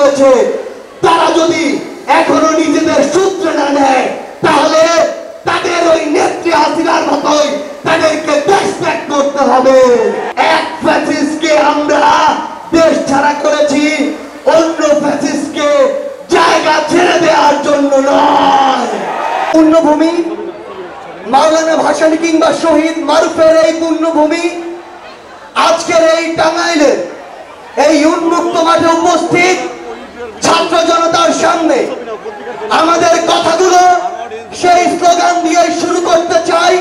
রয়েছে তারা যদি এখনো নিজেদের সূত্র না নেয় তাহলে তাদের ওই নেত্রী হাসিনার মতোই তাদেরকে দেশ ত্যাগ করতে হবে। এক ফ্যাসিস্টকে আমরা দেশ ছাড়া করেছি, অন্য ফ্যাসিস্টকে জায়গা ছেড়ে দেওয়ার জন্য নয়। পুণ্যভূমি মাওলানা ভাসানী কিংবা শহীদ মারুফের এই পুণ্যভূমি আজকের এই টাঙ্গাইলের এই উন্মুক্ত মাঠে উপস্থিত ছাত্র জনতার সামনে আমাদের কথাগুলো সেই স্লোগান দিয়ে শুরু করতে চাই,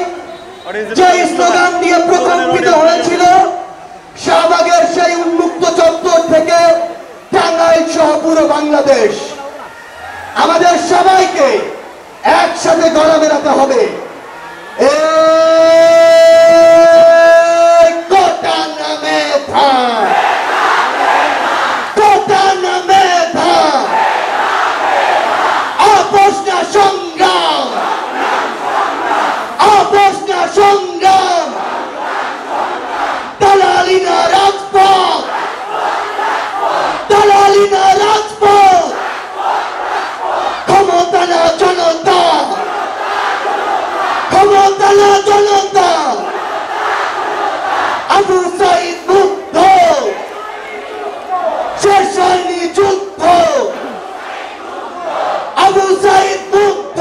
যে স্লোগান দিয়ে প্রকম্পিত হয়েছিল শাহবাগের সেই উন্মুক্ত চত্বর থেকে টাঙ্গাইল সহ পুরো বাংলাদেশ। আমাদের সবাইকে একসাথে গলা মেলাতে হবে। কোটা নামে থা, কোটা নামে থা, আপোষ না সংগ্রাম, আপোষ না সংগ্রাম, দালালি না রাজপথ, দালালি না রাজপথ, ক্ষমতা না জনতা, ক্ষমতা না জনতা। আবু সাইদ মুক্ত, শেষ হয়নি যুদ্ধ, আবু সাইদ মুক্ত,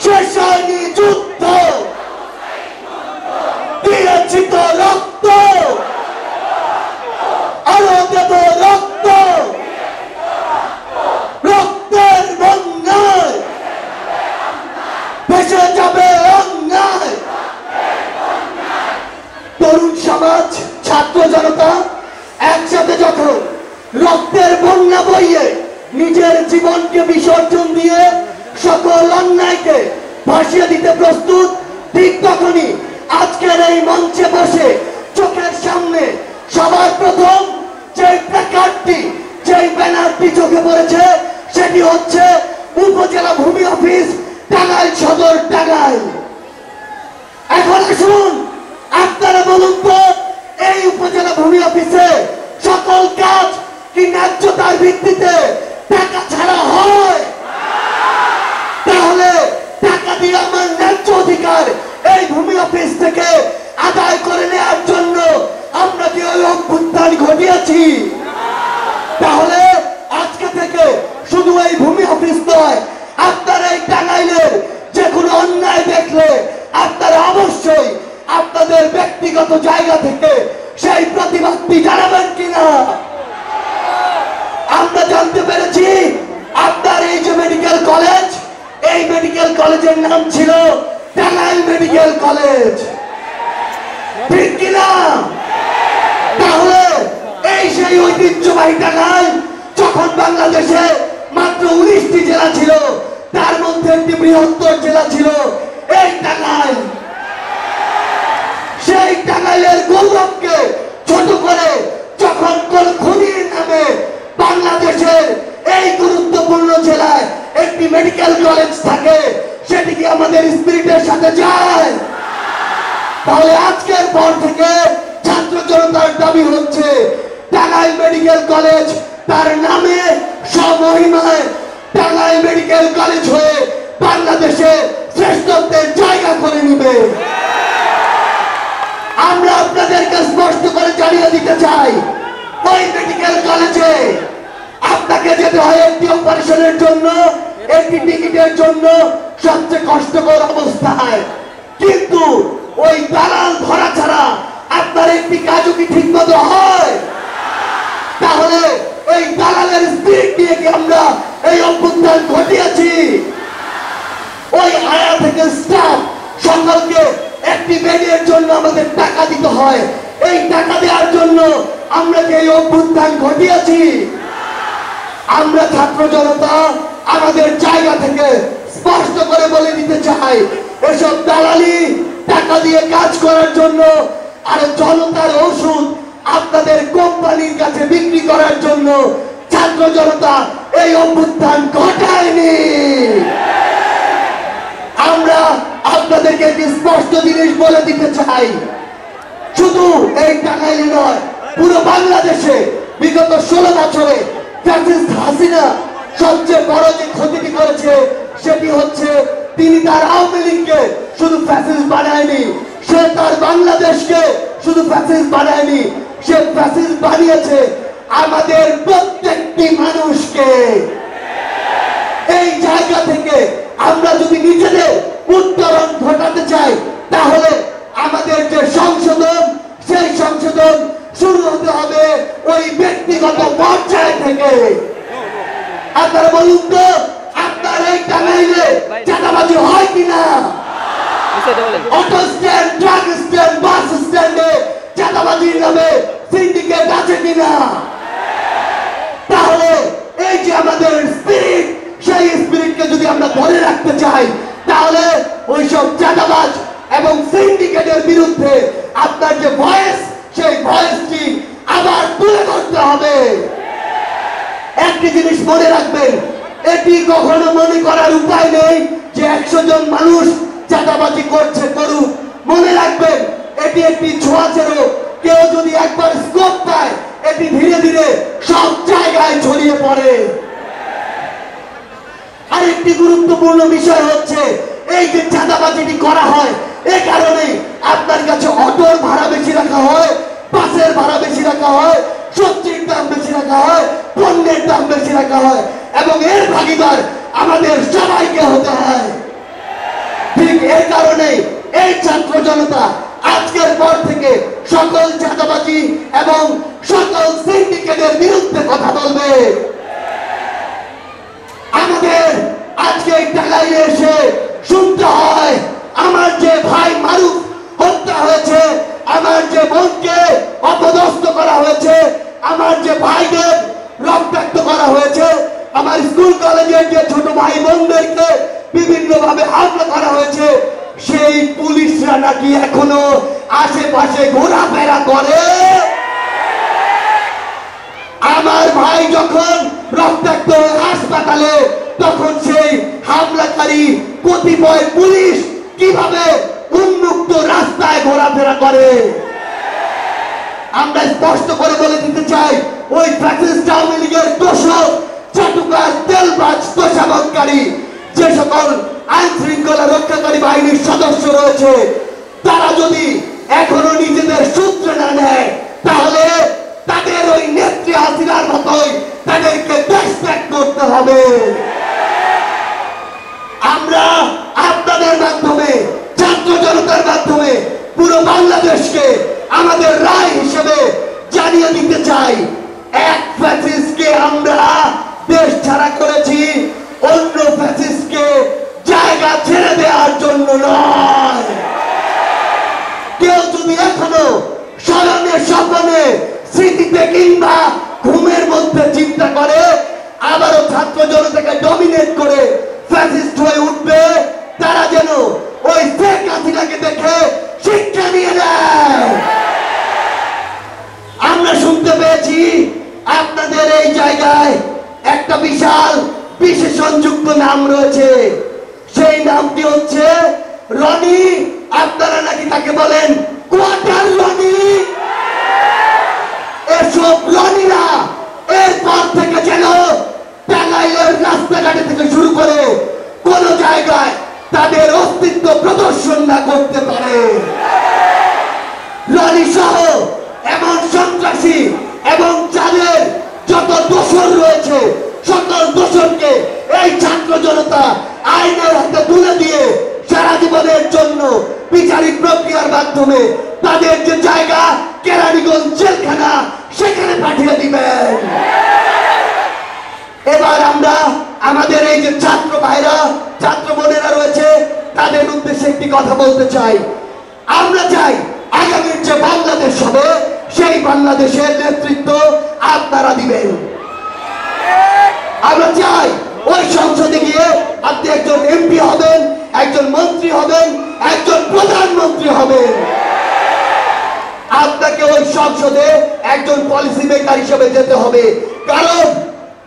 শেষ হয়নি যুদ্ধ, দিয়েছি তো রক্ত, আরো দেব রক্ত, রক্তের বন্যায় ভেসে যাবে অন্যায়। তরুণ সমাজ, ছাত্র জনতা একসাথে যখন রক্তের বন্যা বইয়ে নিজের জীবনকে বিসর্জন দিয়ে সকল অন্যায়কে ভাসিয়ে দিতে প্রস্তুত, ঠিক তখনই আজকের এই মঞ্চে বসে চোখের সামনে সবার প্রথম যে প্ল্যাকার্ডটি, যে ব্যানারটি চোখে পড়েছে সেটি হচ্ছে উপজেলা ভূমি অফিস টাঙ্গাইল সদর টাঙ্গাইল। এখন আসুন আপনারা বলুন তো, এই উপজেলা ভূমি অফিসে সকল কাজ কি ন্যায্যতার ভিত্তিতে টাকা ছাড়া হয়? তাহলে টাকা দিয়ে আমার ন্যায্য অধিকার এই ভূমি অফিস থেকে আদায় করে নেওয়ার জন্য আমরা কি ওই অভ্যুত্থান ঘটিয়েছি? তাহলে আজকে থেকে শুধু এই ভূমি অফিস নয়, আপনারা এই টাঙ্গাইলের যে কোনো অন্যায় দেখলে আপনারা অবশ্যই আপনাদের ব্যক্তিগত জায়গা থেকে সেই প্রতিবাদটি জানাবেন কিনা? আমরা জানতে পেরেছি আপনার এই যে মেডিকেল কলেজ, এই মেডিকেল কলেজের নাম ছিল টাঙ্গাইল মেডিকেল কলেজ, ঠিক কিনা? তাহলে এই সেই ঐতিহ্যবাহী টাঙ্গাইল যখন বাংলাদেশে মাত্র 19টি জেলা ছিল, তার মধ্যে একটি বৃহত্তর জেলা ছিল এই টাঙ্গাইল। সেই টাঙ্গাইলের গৌরবকে ছোট করে যখন কোন খুনির নামে বাংলাদেশের এই গুরুত্বপূর্ণ জেলায় একটি মেডিকেল কলেজ থাকে, সেটি কি আমাদের স্পিরিটের সাথে যায়? তাহলে আজকের পর থেকে ছাত্র জনতার দাবি হচ্ছে টাঙ্গাইল মেডিকেল কলেজ তার নামে স্বমহিমায় টাঙ্গাইল মেডিকেল কলেজ হয়ে বাংলাদেশে শ্রেষ্ঠত্বের জায়গা করে নিবে। আমরা আপনাদেরকে স্পষ্ট করে জানিয়ে দিতে চাই, ওই মেডিকেল কলেজে আপনাকে যেতে হয় একটি অপারেশনের জন্য, একটি টিকিটের জন্য সবচেয়ে কষ্টকর অবস্থায়, কিন্তু ওই দালাল ধরা ছাড়া আপনার একটি কাজও কি ঠিক মতো হয়? তাহলে এই দালালের স্পিরিট নিয়ে কি আমরা এই অভ্যুত্থান ঘটিয়েছি? ওই আয়া থেকে স্টাফ সকলকে একটি বেডের জন্য আমাদের টাকা দিতে হয়, এই টাকা দেওয়ার জন্য আমরা কি এই অভ্যুত্থান ঘটিয়েছি? আমরা ছাত্র জনতা আমাদের জায়গা থেকে স্পষ্ট করে বলে দিতে চাই, এসব দালালি টাকা দিয়ে কাজ করার জন্য আর জনতার ওষুধ আপনাদের কোম্পানির কাছে বিক্রি করার জন্য ছাত্র জনতা এই অভ্যুত্থান ঘটায়নি। আমরা আপনাদেরকে একটি স্পষ্ট জিনিস বলে দিতে চাই, শুধু এই টাঙ্গাইলে নয়, পুরো বাংলাদেশে বিগত 16 বছরে ফ্যাসিস্ট হাসিনা সবচেয়ে বড় যে ক্ষতিটি করেছে সেটি হচ্ছে তিনি তার আওয়ামী লীগকে শুধু ফ্যাসিস্ট বানায়নি, সে তার বাংলাদেশকে শুধু ফ্যাসিস্ট বানায়নি, সে ফ্যাসিস্ট বানিয়েছে আমাদের প্রত্যেকটি মানুষকে। এই জায়গা থেকে আমরা যদি নিজেদের উত্তরণ ঘটাতে চাই তাহলে আমাদের যে সংশোধন সেই সংশোধন শুরু হতে হবে ওই ব্যক্তিগত পর্যায় থেকে। আপনারা বলুন তো, আপনার এই টাঙ্গাইলে চাঁদাবাজি হয় কিনা? অটো স্ট্যান্ড, ট্রাক স্ট্যান্ড, বাস স্ট্যান্ডে চাঁদাবাজির নামে সিন্ডিকেট আছে কিনা? তাহলে এই যে আমাদের স্পিরিট, সেই স্পিরিটকে যদি আমরা ধরে রাখতে চাই তাহলে ওইসব চাঁদাবাজ এবং সিন্ডিকেটের বিরুদ্ধে আপনার যে ভয়েস, সেই ভয়েসটি আবার তুলে ধরতে হবে। একটি জিনিস মনে রাখবেন, এটি কখনো মনে করার উপায় নেই যে 100 জন মানুষ চাঁদাবাজি করছে, করুক। মনে রাখবেন এটি একটি ছোঁয়াচে রোগ, কেউ যদি একবার স্কোপ পায় এটি ধীরে ধীরে সব জায়গায় ছড়িয়ে পড়ে। আরেকটি গুরুত্বপূর্ণ বিষয় হচ্ছে এই যে চাঁদাবাজিটি করা হয় এই কারণে আপনার কাছে অটোর ভাড়া বেশি রাখা হয়, বাসের ভাড়া বেশি রাখা হয়, সবজির দাম বেশি রাখা হয়, পণ্যের দাম বেশি রাখা হয় এবং এর ভাগীদার আমাদের সবাইকে হতে হয়। ঠিক এই কারণে এই ছাত্র জনতা আজকের পর থেকে সকল চাঁদাবাজি এবং সকল সিন্ডিকেটের বিরুদ্ধে কথা বলবে। আমাদের আজকে টাঙ্গাইলে এসে শুনতে হয় আমার যে ভাই মারুফ হত্যা হয়েছে, আমার যে বোনকে অপদস্থ করা হয়েছে, আমার যে ভাইদের রক্তাক্ত করা হয়েছে, আমার স্কুল কলেজের যে ছোট ভাই বোনদেরকে বিভিন্ন ভাবে হামলা করা হয়েছে, সেই পুলিশরা নাকি এখনো আশেপাশে ঘোরাফেরা করে। আমার ভাই যখন রক্তাক্ত হাসপাতালে, তখন সেই হামলাকারী কতিপয় পুলিশ কিভাবে উন্মুক্ত রাস্তায় ঘোরাফেরা করে। আমরা স্পষ্ট করে বলে দিতে চাই, ওই ফ্যাসিস্ট আওয়ামী লীগের দোষক, চাটুকার, তেলবাজ, তোষামতকারী যে সকল আইন শৃঙ্খলা রক্ষাকারী বাহিনীর সদস্য রয়েছে, তারা যদি এখনো নিজেদের সূত্রে না নেয় তাহলে তাদের ওই নেত্রী হাসিনার মতোই তাদেরকে দেশ ত্যাগ করতে হবে। আমরা আপনাদের মাধ্যমে, ছাত্র জনতার মাধ্যমে পুরো বাংলাদেশকে আমাদের রায় হিসেবে জানিয়ে দিতে চাই, এক ফ্যাসিস্টকে আমরা দেশ ছাড়া করেছি, অন্য ফ্যাসিস্টকে জায়গা ছেড়ে দেওয়ার জন্য নয়। কেউ যদি এখনো স্মরণে স্বপ্নে স্মৃতিতে কিংবা ঘুমের মধ্যে চিন্তা করে আবারও ছাত্র জনতাকে ডমিনেট করে ফ্যাসিস্ট হয়ে উঠবে, তারা যেন ওই শেখ হাসিনাকে দেখে শিক্ষা নিয়ে নেয়। আমরা শুনতে পেয়েছি আপনাদের এই জায়গায় একটা বিশাল বিশেষণযুক্ত নাম রয়েছে, সেই নামটি হচ্ছে রনি। আপনারা নাকি তাকে বলেন কোয়ার্টার রনি। এসব রনিরা এরপর থেকে যেন টাঙ্গাইলের রাস্তাঘাটে থেকে শুরু করে কোন জায়গায় তাদের অস্তিত্ব প্রদর্শন না করতে পারে। রনি সহ এমন সন্ত্রাসী এবং যাদের যত দোষর রয়েছে সকল দোষরকে এই ছাত্র জনতা আইনের হাতে তুলে দিয়ে সারা জীবনের জন্য বিচারিক প্রক্রিয়ার মাধ্যমে তাদের যে জায়গা কেরানীগঞ্জ জেলখানা সেখানে পাঠিয়ে দিবেন। এবার আমরা আমাদের এই যে ছাত্র ভাইরা, ছাত্র বোনেরা রয়েছে তাদের উদ্দেশ্যে একটি কথা বলতে চাই। আমরা চাই আগামীর যে বাংলাদেশ হবে সেই বাংলাদেশের নেতৃত্ব আপনারা দিবেন। আমরা চাই ওই সংসদে গিয়ে আপনি একজন এমপি হবেন, একজন মন্ত্রী হবেন, একজন প্রধানমন্ত্রী হবেন। আপনাকে ওই সংসদে একজন পলিসি মেকার হিসেবে যেতে হবে, কারণ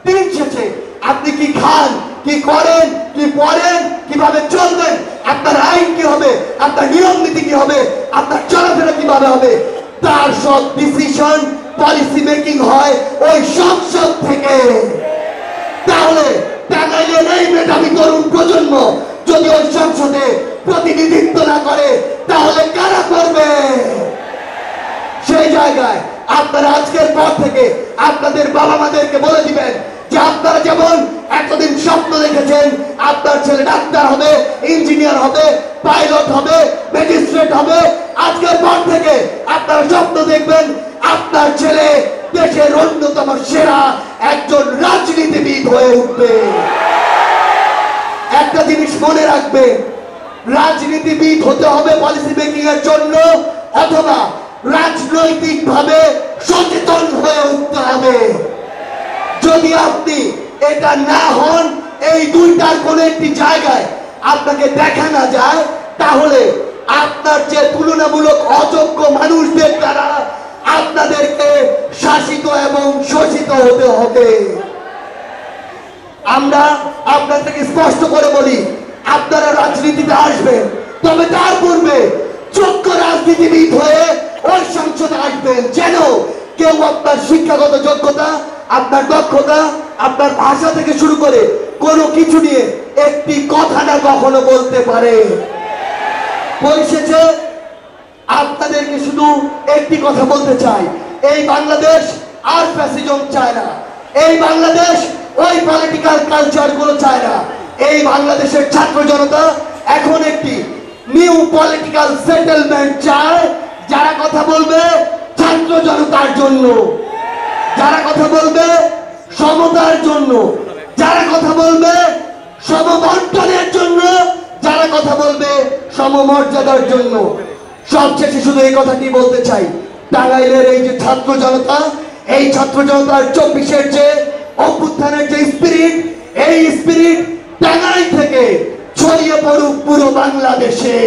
দিন শেষে আপনি কি খান, কি করেন, কি পড়েন, কিভাবে চলবেন, আপনার আইন কি হবে, আপনার নিয়ম নীতি কি হবে, আপনার চলাফেরা কিভাবে হবে, তার সব ডিসিশন পলিসি মেকিং হয় ওই সংসদ থেকে। তাহলে টাঙ্গাইলের এই মেধাবী তরুণ প্রজন্ম যদি ওই সংসদে প্রতিনিধিত্ব না করে তাহলে কারা করবে? সেই জায়গায় আপনারা আজকের পর থেকে আপনাদের বাবা মাদেরকে বলে দিবেন যে আপনারা যেমন এতদিন স্বপ্ন দেখেছেন আপনার ছেলে ডাক্তার হবে, ইঞ্জিনিয়ার হবে, পাইলট হবে, ম্যাজিস্ট্রেট হবে, আজকের পর থেকে আপনারা স্বপ্ন দেখবেন আপনার ছেলে দেশের অন্যতম সেরা একজন রাজনীতিবিদ হয়ে উঠবে। একটা জিনিস মনে রাখবেন, রাজনীতিবিদ হতে হবে পলিসি মেকিং এর জন্য, অথবা রাজনৈতিক ভাবে সচেতন হয়ে উঠতে হবে। যদি আপনি এটা না হন, এই দুইটার কোন একটি জায়গায় আপনাকে দেখা না যায়, তাহলে আপনার যে তুলনামূলক অযোগ্য মানুষদের দ্বারা আপনাদেরকে শাসিত এবং শোষিত হতে হবে। আমরা আপনাদেরকে স্পষ্ট করে বলি, আপনারা রাজনীতিতে আসবেন, তবে তার পূর্বে যোগ্য রাজনীতিবিদ হয়ে ওই সংসদে আসবেন, যেন কেউ আপনার শিক্ষাগত যোগ্যতা, আপনার দক্ষতা, আপনার ভাষা থেকে শুরু করে কোনো কিছু নিয়ে একটি কথা না কখনো বলতে পারে। পরিশেষে আপনাদেরকে শুধু একটি কথা বলতে চাই, এই বাংলাদেশ আর ফ্যাসিজম চায় না, এই বাংলাদেশ ওই পলিটিক্যাল কালচার গুলো চায় না। এই বাংলাদেশের ছাত্র জনতা এখন একটি নিউ পলিটিক্যাল সেটেলমেন্ট চায়, যারা কথা বলবে ছাত্র জনতার জন্য, যারা কথা বলবে সমতার জন্য, যারা কথা বলবে সমবন্টনের জন্য, যারা কথা বলবে সমমর্যাদার জন্য। সবশেষে শুধু এই কথাটি বলতে চাই, টাঙ্গাইলের এই যে ছাত্র জনতা, এই ছাত্র জনতার 24-এর যে অভ্যুত্থানের যে স্পিরিট, এই স্পিরিট টাঙ্গাইল থেকে ছড়িয়ে পড়ুক পুরো বাংলাদেশে।